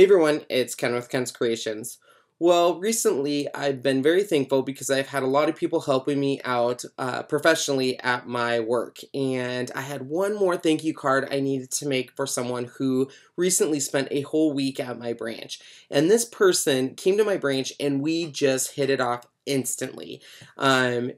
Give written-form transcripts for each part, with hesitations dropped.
Hey everyone, it's Ken with Ken's Creations. Well, recently I've been very thankful because I've had a lot of people helping me out professionally at my work. And I had one more thank you card I needed to make for someone who recently spent a whole week at my branch. And this person came to my branch and we just hit it off instantly.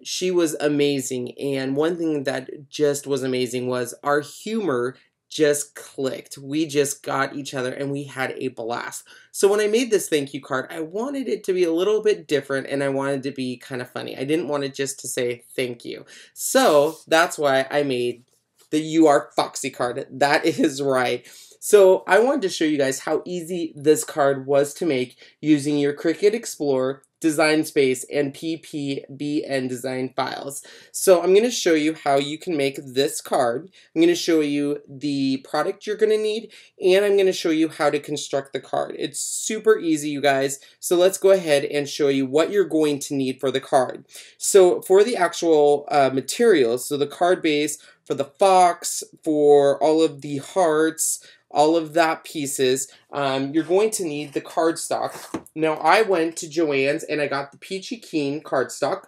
She was amazing. And one thing that just was amazing was our humor just clicked. We just got each other and we had a blast. So when I made this thank you card, I wanted it to be a little bit different and I wanted to be kind of funny. I didn't want it just to say thank you. So that's why I made the You Are Foxy card. That is right. So I wanted to show you guys how easy this card was to make using your Cricut Explore, Design Space, and PPBN design files. So I'm going to show you how you can make this card. I'm going to show you the product you're going to need, and I'm going to show you how to construct the card. It's super easy, you guys. So let's go ahead and show you what you're going to need for the card. So for the actual materials, so the card base, for the fox, for all of the hearts, all of that pieces, you're going to need the cardstock. Now, I went to Joann's and I got the Peachy Keen cardstock,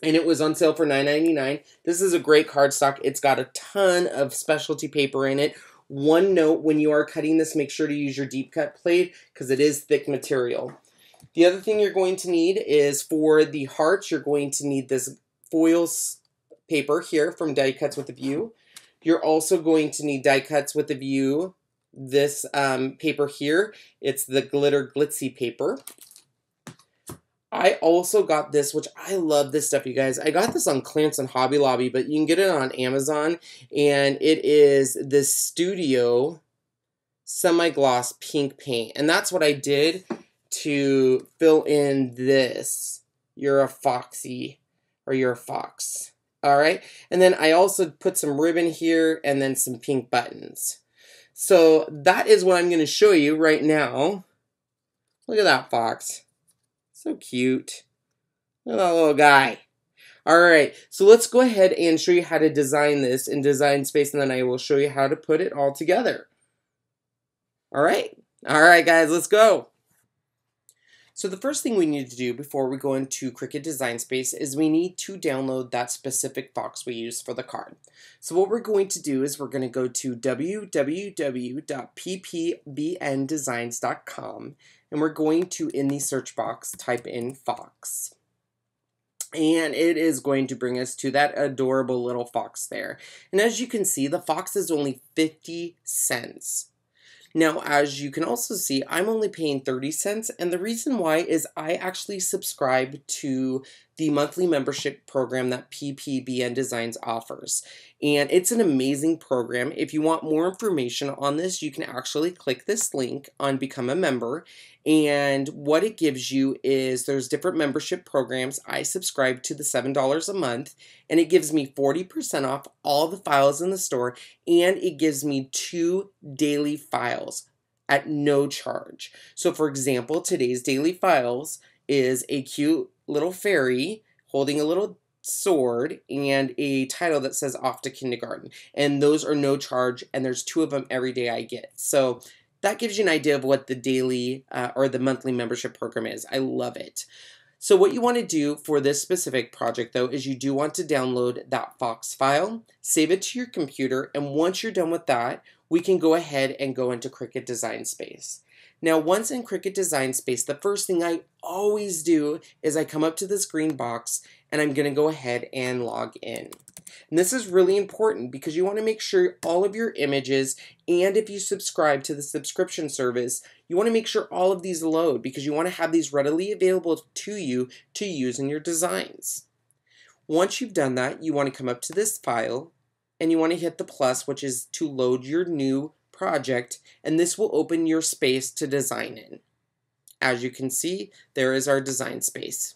and it was on sale for $9.99. This is a great cardstock. It's got a ton of specialty paper in it. One note, when you are cutting this, make sure to use your deep cut blade because it is thick material. The other thing you're going to need is for the hearts, you're going to need this foil paper here from Die Cuts with a View. You're also going to need Die Cuts with a View, this paper here. It's the glitter glitzy paper. I also got this, which I love this stuff, you guys. I got this on clearance on Hobby Lobby, but you can get it on Amazon, and it is this Studio semi-gloss pink paint, and that's what I did to fill in this. You're a foxy, or you're a fox. All right, and then I also put some ribbon here and then some pink buttons. So that is what I'm going to show you right now. Look at that fox. So cute. Look at that little guy. All right, so let's go ahead and show you how to design this in Design Space, and then I will show you how to put it all together. All right, guys, let's go. So the first thing we need to do before we go into Cricut Design Space is we need to download that specific fox we use for the card. So what we're going to do is we're going to go to www.ppbndesigns.com, and we're going to, in the search box, type in fox. And it is going to bring us to that adorable little fox there. And as you can see, the fox is only 50 cents. Now, as you can also see, I'm only paying 30 cents, and the reason why is I actually subscribe to the monthly membership program that PPBN Designs offers. And it's an amazing program. If you want more information on this, you can actually click this link on Become a Member. And what it gives you is there's different membership programs. I subscribe to the $7 a month, and it gives me 40% off all the files in the store, and it gives me 2 daily files at no charge. So for example, today's daily files is a cute little fairy holding a little sword and a title that says Off to Kindergarten. And those are no charge, and there's 2 of them every day I get. So that gives you an idea of what the daily or the monthly membership program is. I love it. So what you want to do for this specific project, though, is you do want to download that Fox file, save it to your computer, and once you're done with that, we can go ahead and go into Cricut Design Space. Now, once in Cricut Design Space, the first thing I always do is I come up to this green box, and I'm going to go ahead and log in. And this is really important because you want to make sure all of your images, and if you subscribe to the subscription service, you want to make sure all of these load because you want to have these readily available to you to use in your designs. Once you've done that, you want to come up to this file, and you want to hit the plus, which is to load your new project, and this will open your space to design in. As you can see, there is our design space.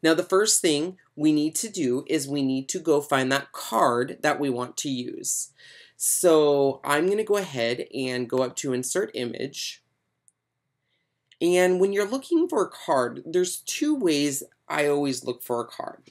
Now, the first thing we need to do is we need to go find that card that we want to use. So I'm going to go ahead and go up to Insert Image. And when you're looking for a card, there's 2 ways I always look for a card.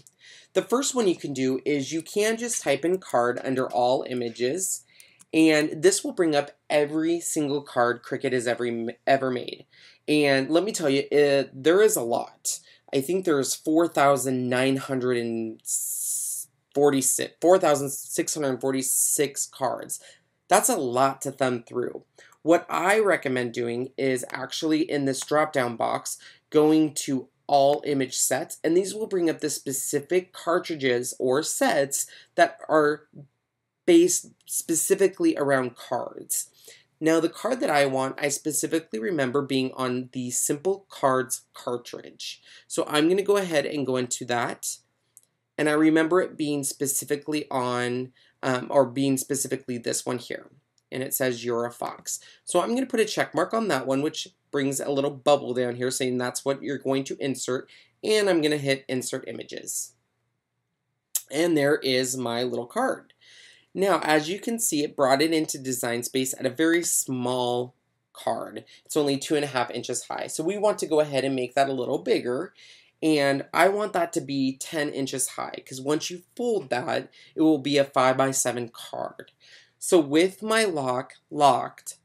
The first one you can do is you can just type in card under all images, And this will bring up every single card Cricut has ever made. And let me tell you, there is a lot. I think there's 4,646 cards. That's a lot to thumb through. What I recommend doing is actually in this drop-down box, going to all image sets, and these will bring up the specific cartridges or sets that are based specifically around cards. Now the card that I want, I specifically remember being on the Simple Cards cartridge. So I'm going to go ahead and go into that. And I remember it being specifically on, or being specifically this one here. And it says you're a fox. So I'm going to put a check mark on that one, which brings a little bubble down here saying that's what you're going to insert. And I'm going to hit insert images. And there is my little card. Now, as you can see, it brought it into Design Space at a very small card. It's only 2.5 inches high. So we want to go ahead and make that a little bigger. And I want that to be 10 inches high, because once you fold that, it will be a 5x7 card. So with my locked,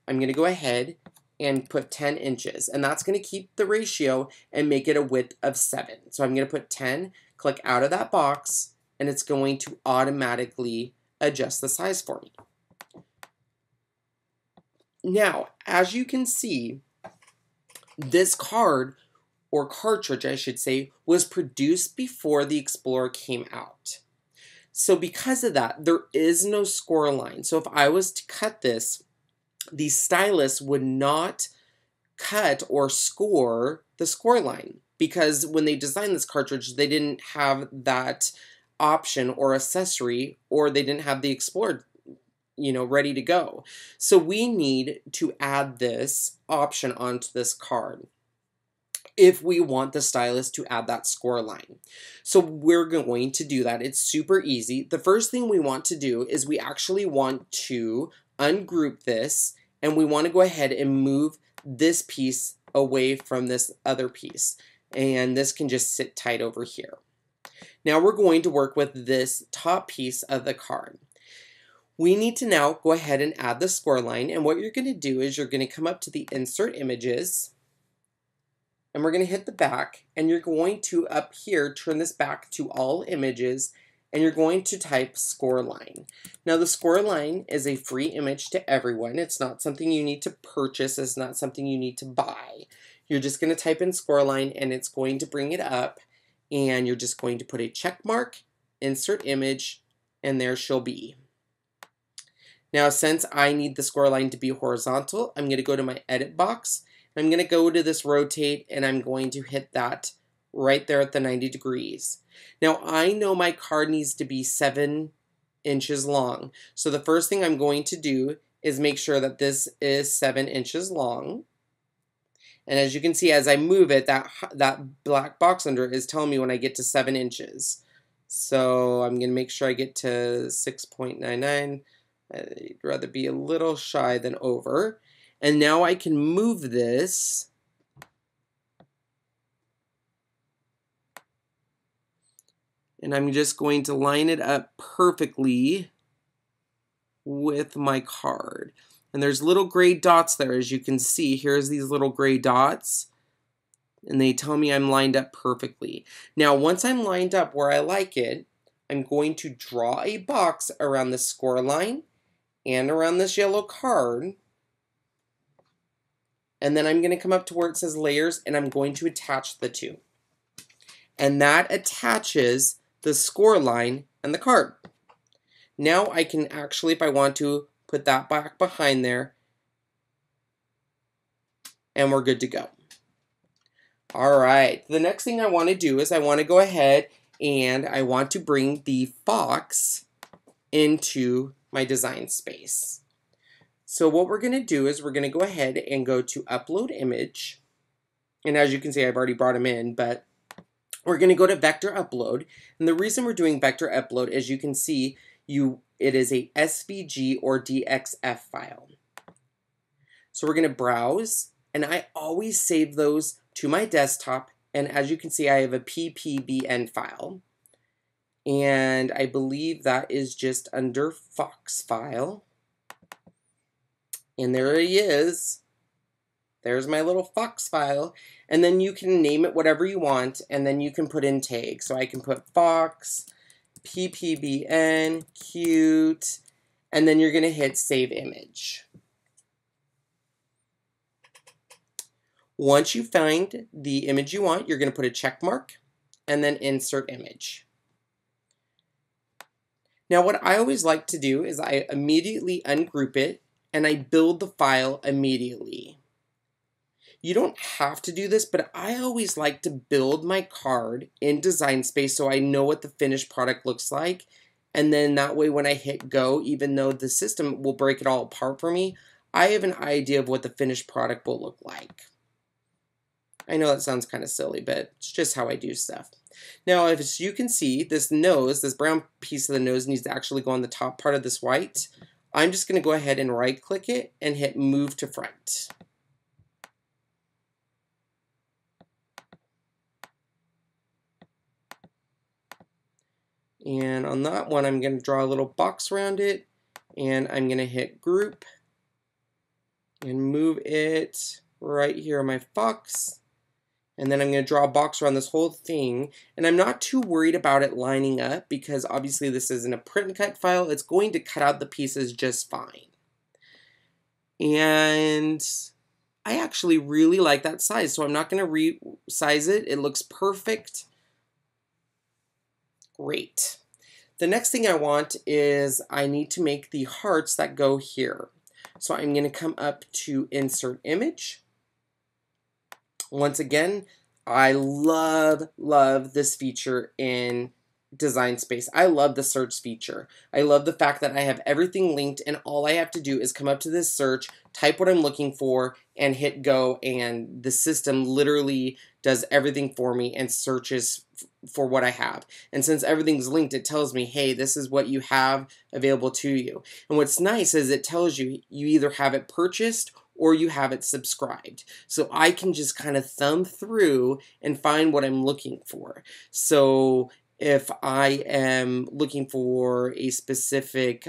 I'm going to go ahead and put 10 inches. And that's going to keep the ratio and make it a width of 7. So I'm going to put 10, click out of that box, and it's going to automatically adjust the size for me. Now, as you can see, this card, or cartridge I should say, was produced before the Explorer came out. So because of that, there is no score line. So if I was to cut this, the stylus would not cut or score the score line, because when they designed this cartridge, they didn't have that option or accessory, or they didn't have the Explorer, ready to go. So we need to add this option onto this card if we want the stylus to add that score line. So we're going to do that. It's super easy. The first thing we want to do is we actually want to ungroup this, and we want to go ahead and move this piece away from this other piece. And this can just sit tight over here. Now we're going to work with this top piece of the card. We need to now go ahead and add the score line, and what you're going to do is you're going to come up to the insert images, and we're going to hit the back, and you're going to up here turn this back to all images, and you're going to type score line. Now the score line is a free image to everyone. It's not something you need to purchase. It's not something you need to buy. You're just going to type in score line, and it's going to bring it up. And you're just going to put a check mark, insert image, and there she'll be. Now, since I need the score line to be horizontal, I'm going to go to my edit box. I'm going to go to this rotate, and I'm going to hit that right there at the 90 degrees. Now, I know my card needs to be 7 inches long. So the first thing I'm going to do is make sure that this is 7 inches long. And as you can see, as I move it, that black box under it is telling me when I get to 7 inches. So I'm going to make sure I get to 6.99. I'd rather be a little shy than over. And now I can move this. And I'm just going to line it up perfectly with my card. And there's little gray dots there, as you can see. Here's these little gray dots. And they tell me I'm lined up perfectly. Now, once I'm lined up where I like it, I'm going to draw a box around the score line and around this yellow card. And then I'm going to come up to where it says layers, and I'm going to attach the two. And that attaches the score line and the card. Now I can actually, if I want to, put that back behind there, and we're good to go. All right, the next thing I want to do is I want to go ahead and I want to bring the fox into my design space. So what we're going to do is we're going to go ahead and go to upload image, and as you can see, I've already brought him in, but we're going to go to vector upload. And the reason we're doing vector upload, as you can see, it is a SVG or DXF file. So we're going to browse, and I always save those to my desktop. And as you can see, I have a PPBN file. And I believe that is just under Fox file. And there he is. There's my little Fox file. And then you can name it whatever you want, and then you can put in tags. So I can put Fox, PPBN, cute, and then you're going to hit Save Image. Once you find the image you want, you're going to put a check mark and then Insert Image. Now what I always like to do is I immediately ungroup it and I build the file immediately. You don't have to do this, but I always like to build my card in Design Space so I know what the finished product looks like. And then that way when I hit go, even though the system will break it all apart for me, I have an idea of what the finished product will look like. I know that sounds kind of silly, but it's just how I do stuff. Now, as you can see, this nose, this brown piece of the nose needs to actually go on the top part of this white. I'm just going to go ahead and right-click it and hit Move to Front. And on that one, I'm going to draw a little box around it, and I'm going to hit Group and move it right here on my Fox. And then I'm going to draw a box around this whole thing. And I'm not too worried about it lining up because obviously this isn't a print and cut file. It's going to cut out the pieces just fine. And I actually really like that size, so I'm not going to resize it. It looks perfect. Great. The next thing I want is I need to make the hearts that go here. So I'm going to come up to Insert Image. Once again, I love this feature in Design Space. I love the search feature. I love the fact that I have everything linked and all I have to do is come up to this search, type what I'm looking for, and hit go, and the system literally does everything for me and searches for what I have. And since everything's linked, it tells me, hey, this is what you have available to you. And what's nice is it tells you you either have it purchased or you have it subscribed. So I can just kind of thumb through and find what I'm looking for. So if I am looking for a specific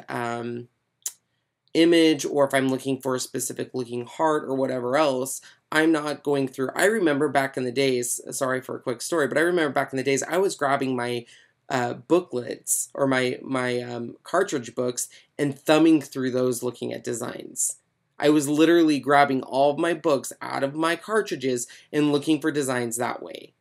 image, or if I'm looking for a specific looking heart or whatever else, I'm not going through. I remember back in the days, sorry for a quick story, but I remember back in the days I was grabbing my booklets or my cartridge books and thumbing through those looking at designs. I was literally grabbing all of my books out of my cartridges and looking for designs that way.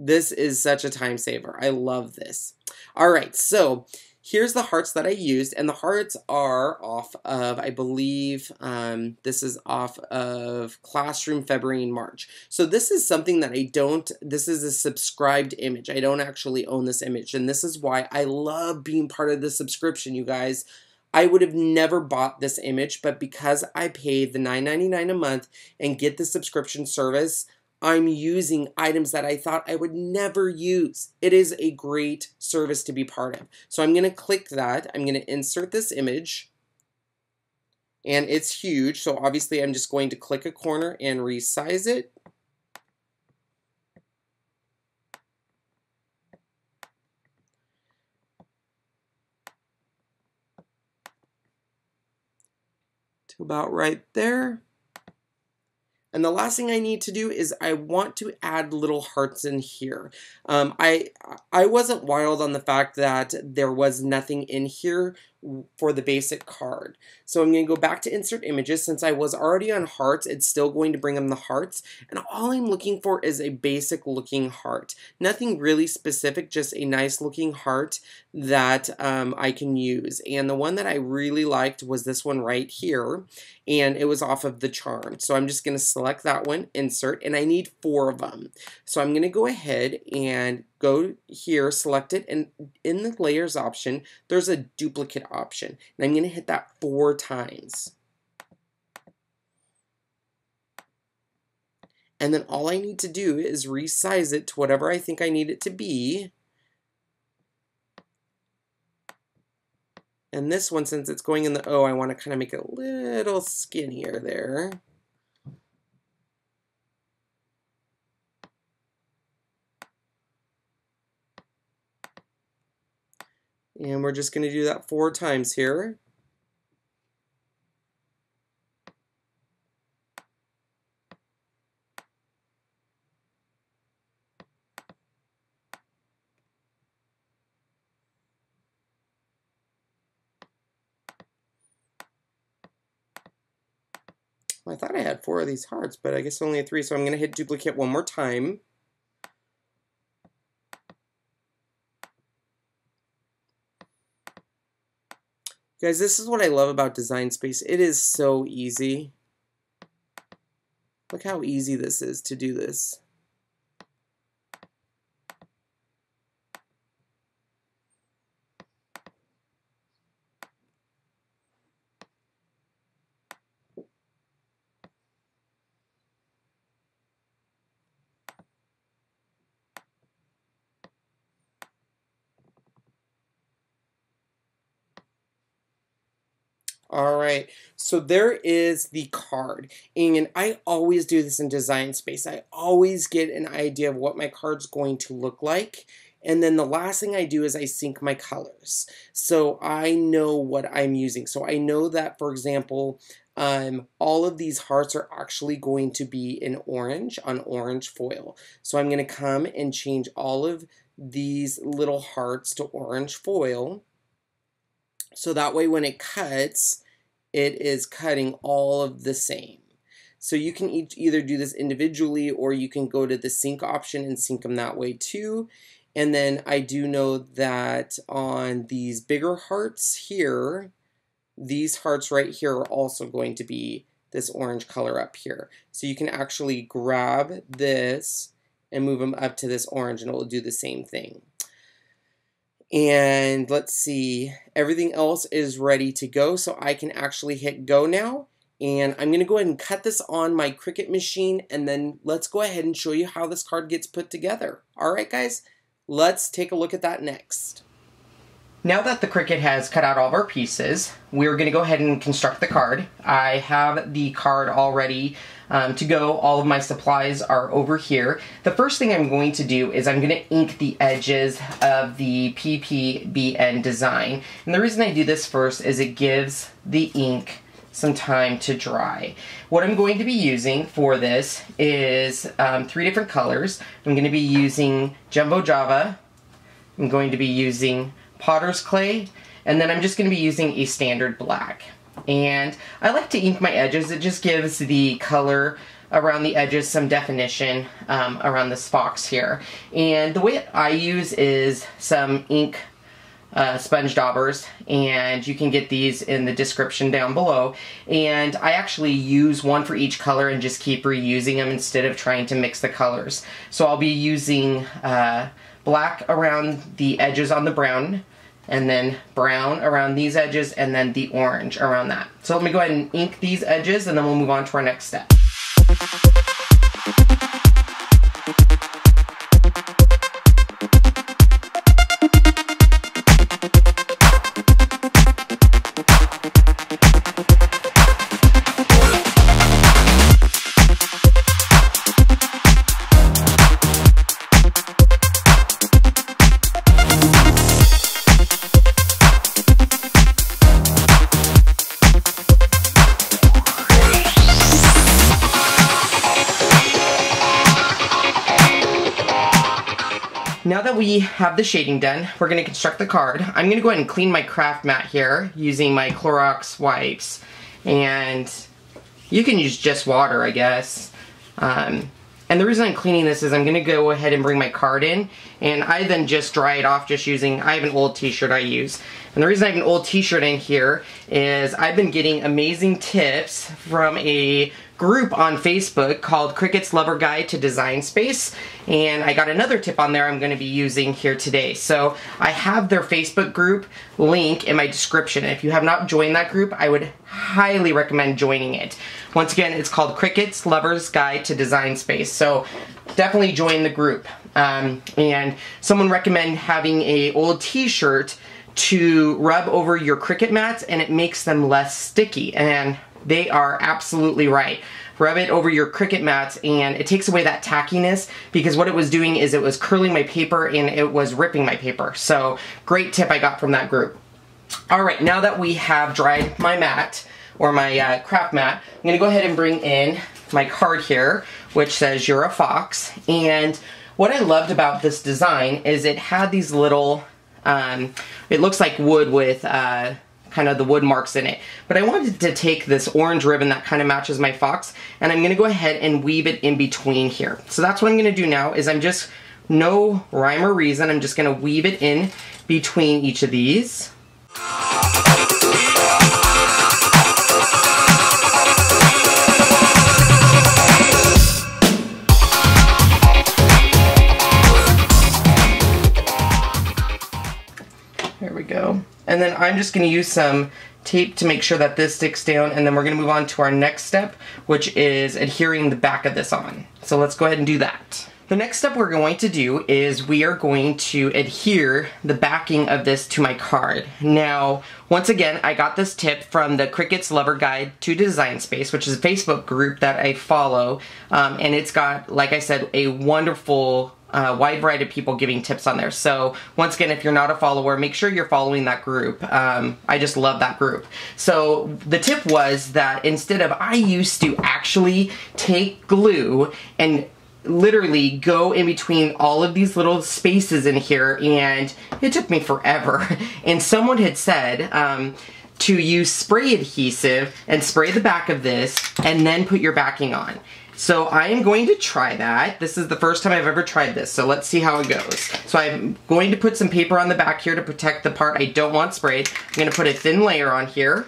This is such a time saver. I love this. All right, so here's the hearts that I used, and the hearts are off of, I believe, this is off of Classroom February and March. So this is something that this is a subscribed image. I don't actually own this image, and this is why I love being part of the subscription, you guys. I would have never bought this image, but because I paid the $9.99 a month and get the subscription service, I'm using items that I thought I would never use. It is a great service to be part of. So I'm going to click that. I'm going to insert this image. And it's huge, so obviously I'm just going to click a corner and resize it. To about right there. And the last thing I need to do is I want to add little hearts in here. I wasn't wild on the fact that there was nothing in here for the basic card. So I'm going to go back to Insert Images. Since I was already on hearts, it's still going to bring them the hearts. And all I'm looking for is a basic looking heart. Nothing really specific, just a nice looking heart that I can use. And the one that I really liked was this one right here. And it was off of the charm. So I'm just going to select that one, insert, and I need 4 of them. So I'm going to go ahead and go here, select it, and in the layers option, there's a duplicate option. And I'm going to hit that 4 times. And then all I need to do is resize it to whatever I think I need it to be. And this one, since it's going in the O, I want to kind of make it a little skinnier there. And we're just going to do that 4 times here. Well, I thought I had 4 of these hearts, but I guess only 3, so I'm going to hit duplicate one more time. Guys, this is what I love about Design Space. It is so easy. Look how easy this is to do this. All right, so there is the card, and I always do this in Design Space. I always get an idea of what my card's going to look like, and then the last thing I do is I sync my colors. So I know what I'm using. So I know that, for example, all of these hearts are actually going to be in orange on orange foil. So I'm going to come and change all of these little hearts to orange foil. So that way when it cuts, it is cutting all of the same. So you can either do this individually, or you can go to the sync option and sync them that way too. And then I do know that on these bigger hearts here, these hearts right here are also going to be this orange color up here. So you can actually grab this and move them up to this orange and it will do the same thing. And let's see, everything else is ready to go, so I can actually hit go now. And I'm going to go ahead and cut this on my Cricut machine, and then let's go ahead and show you how this card gets put together. Alright guys, let's take a look at that next. Now that the Cricut has cut out all of our pieces, we're going to go ahead and construct the card. I have the card all ready to go. All of my supplies are over here. The first thing I'm going to do is I'm going to ink the edges of the PPBN design. And the reason I do this first is it gives the ink some time to dry. What I'm going to be using for this is 3 different colors. I'm going to be using Jumbo Java. I'm going to be using Potter's Clay, and then I'm just going to be using a standard black. And I like to ink my edges. It just gives the color around the edges some definition around this box here. And the way I use is some ink sponge daubers, and you can get these in the description down below. And I actually use one for each color and just keep reusing them instead of trying to mix the colors. So I'll be using black around the edges on the brown, and then brown around these edges, and then the orange around that. So let me go ahead and ink these edges, and then we'll move on to our next step. Now that we have the shading done, we're going to construct the card. I'm going to go ahead and clean my craft mat here using my Clorox wipes. And you can use just water, I guess. And the reason I'm cleaning this is I'm going to go ahead and bring my card in, and I then just dry it off just using, I have an old t-shirt I use. And the reason I have an old t-shirt in here is I've been getting amazing tips from a group on Facebook called Cricut's Lover Guide to Design Space, and I got another tip on there I'm going to be using here today. So I have their Facebook group link in my description. If you have not joined that group, I would highly recommend joining it. Once again, it's called Cricut's Lover's Guide to Design Space, so definitely join the group. And someone recommended having a old t-shirt to rub over your Cricut mats, and it makes them less sticky, and they are absolutely right. Rub it over your Cricut mats and it takes away that tackiness, because what it was doing is it was curling my paper and it was ripping my paper. So great tip I got from that group. Alright, now that we have dried my mat, or my craft mat, I'm going to go ahead and bring in my card here, which says "You're a Fox." And what I loved about this design is it had these little, it looks like wood with kind kind of the wood marks in it. But I wanted to take this orange ribbon that kind of matches my fox, and I'm going to go ahead and weave it in between here. So that's what I'm going to do now, is I'm just, no rhyme or reason, I'm just going to weave it in between each of these. There we go. And then I'm just going to use some tape to make sure that this sticks down, and then we're going to move on to our next step, which is adhering the back of this on. So let's go ahead and do that. The next step we're going to do is we are going to adhere the backing of this to my card. Now, once again, I got this tip from the Cricut's Lover Guide to Design Space, which is a Facebook group that I follow, and it's got, like I said, a wonderful wide variety of people giving tips on there. So once again, if you're not a follower, make sure you're following that group. I just love that group. So the tip was that instead of, I used to actually take glue and literally go in between all of these little spaces in here, and it took me forever. And someone had said to use spray adhesive and spray the back of this and then put your backing on. So I am going to try that. This is the first time I've ever tried this, so let's see how it goes. So I'm going to put some paper on the back here to protect the part I don't want sprayed. I'm going to put a thin layer on here.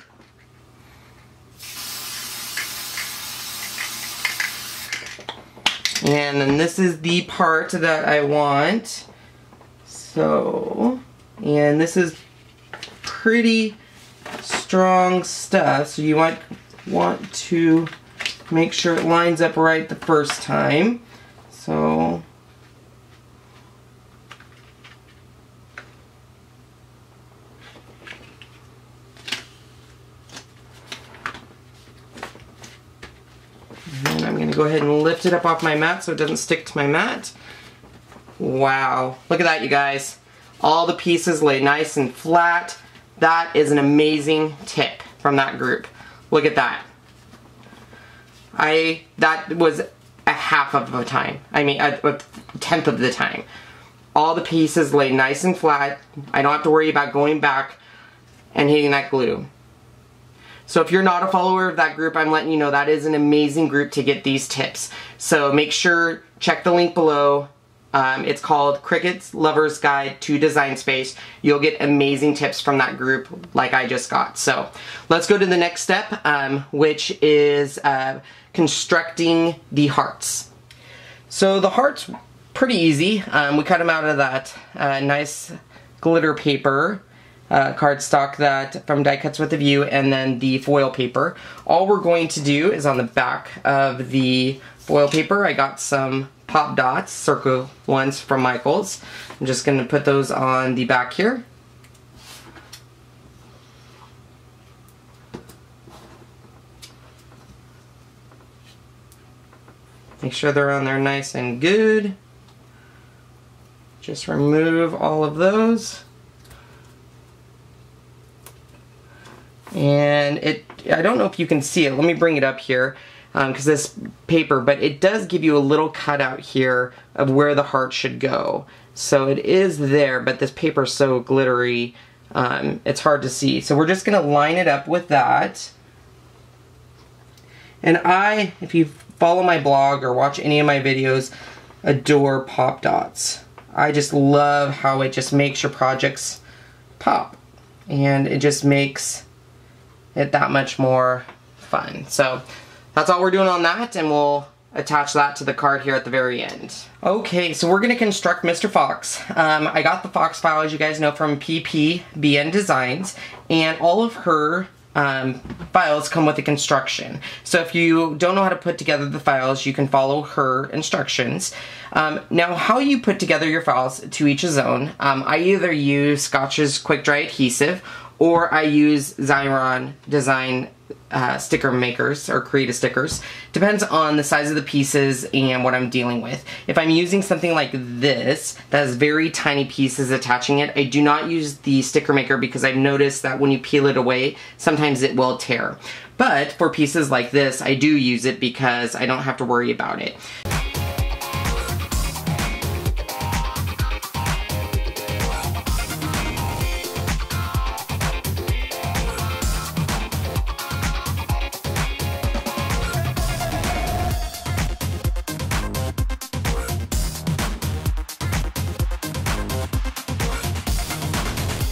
And then this is the part that I want. So, and this is pretty strong stuff, so you might want to make sure it lines up right the first time. So, and I'm going to go ahead and lift it up off my mat so it doesn't stick to my mat. Wow, look at that, you guys. All the pieces lay nice and flat. That is an amazing tip from that group. Look at that. That was a half of the time. I mean, a tenth of the time. All the pieces lay nice and flat. I don't have to worry about going back and hitting that glue. So if you're not a follower of that group, I'm letting you know that is an amazing group to get these tips. So make sure, check the link below. It's called Cricut's Lover's Guide to Design Space. You'll get amazing tips from that group like I just got. So let's go to the next step, which is constructing the hearts. So the hearts, pretty easy. We cut them out of that nice glitter paper cardstock that from Die Cuts with a View, and then the foil paper. All we're going to do is on the back of the foil paper, I got some pop dots, circle ones from Michaels. I'm just going to put those on the back here. Make sure they're on there nice and good. Just remove all of those. And I don't know if you can see it. Let me bring it up here. Because this paper, but it does give you a little cutout here of where the heart should go. So it is there, but this paper is so glittery, it's hard to see. So we're just going to line it up with that. And if you follow my blog or watch any of my videos, adore pop dots. I just love how it just makes your projects pop. And it just makes it that much more fun. So that's all we're doing on that, and we'll attach that to the card here at the very end. Okay, so we're going to construct Mr. Fox. I got the Fox file, as you guys know, from PPBN Designs, and all of her files come with a construction. So if you don't know how to put together the files, you can follow her instructions. Now, how you put together your files, to each his own. I either use Scotch's Quick Dry Adhesive, or I use Xyron Design sticker makers or creative stickers. Depends on the size of the pieces and what I'm dealing with. If I'm using something like this that has very tiny pieces attaching it, I do not use the sticker maker because I've noticed that when you peel it away, sometimes it will tear. But for pieces like this, I do use it because I don't have to worry about it.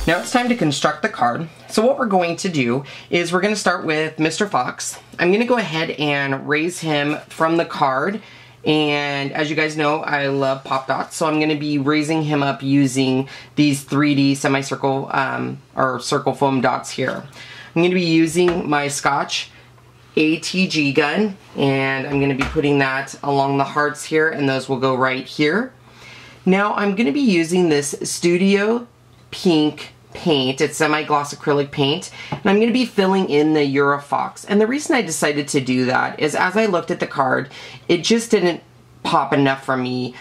Now it's time to construct the card. So what we're going to do is we're going to start with Mr. Fox. I'm going to go ahead and raise him from the card. And as you guys know, I love pop dots, so I'm going to be raising him up using these 3D semicircle or circle foam dots here. I'm going to be using my Scotch ATG gun, and I'm going to be putting that along the hearts here, and those will go right here. Now I'm going to be using this Studio Pink paint. It's semi-gloss acrylic paint, and I'm going to be filling in the Eurofox. And the reason I decided to do that is as I looked at the card, it just didn't pop enough for me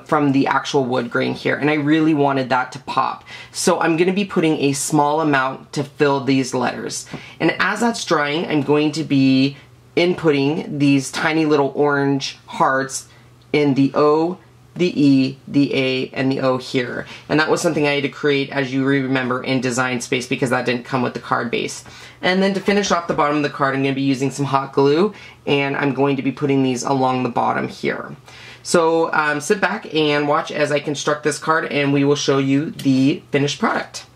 from the actual wood grain here, and I really wanted that to pop. So I'm going to be putting a small amount to fill these letters. And as that's drying, I'm going to be inputting these tiny little orange hearts in the O, the E, the A, and the O here. And that was something I had to create, as you remember, in Design Space because that didn't come with the card base. And then to finish off the bottom of the card, I'm going to be using some hot glue, and I'm going to be putting these along the bottom here. So sit back and watch as I construct this card, and we will show you the finished product.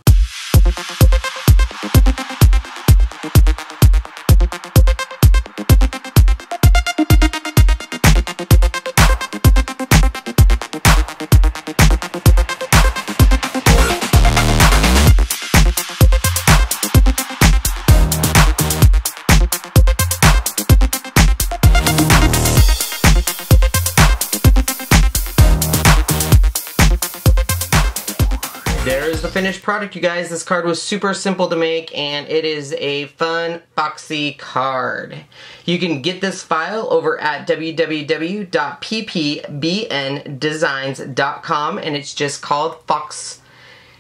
There's the finished product, you guys. This card was super simple to make, and it is a fun, foxy card. You can get this file over at www.ppbndesigns.com, and it's just called Fox.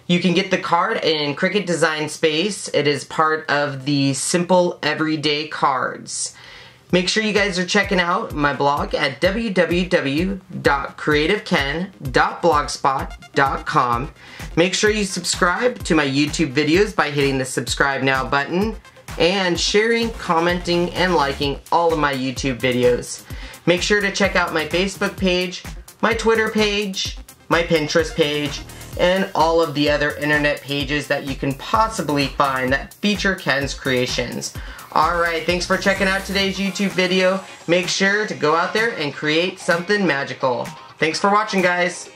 You can get the card in Cricut Design Space. It is part of the Simple Everyday Cards. Make sure you guys are checking out my blog at www.creativeken.blogspot.com. Make sure you subscribe to my YouTube videos by hitting the subscribe now button and sharing, commenting, and liking all of my YouTube videos. Make sure to check out my Facebook page, my Twitter page, my Pinterest page, and all of the other internet pages that you can possibly find that feature Ken's creations. Alright, thanks for checking out today's YouTube video. Make sure to go out there and create something magical. Thanks for watching, guys.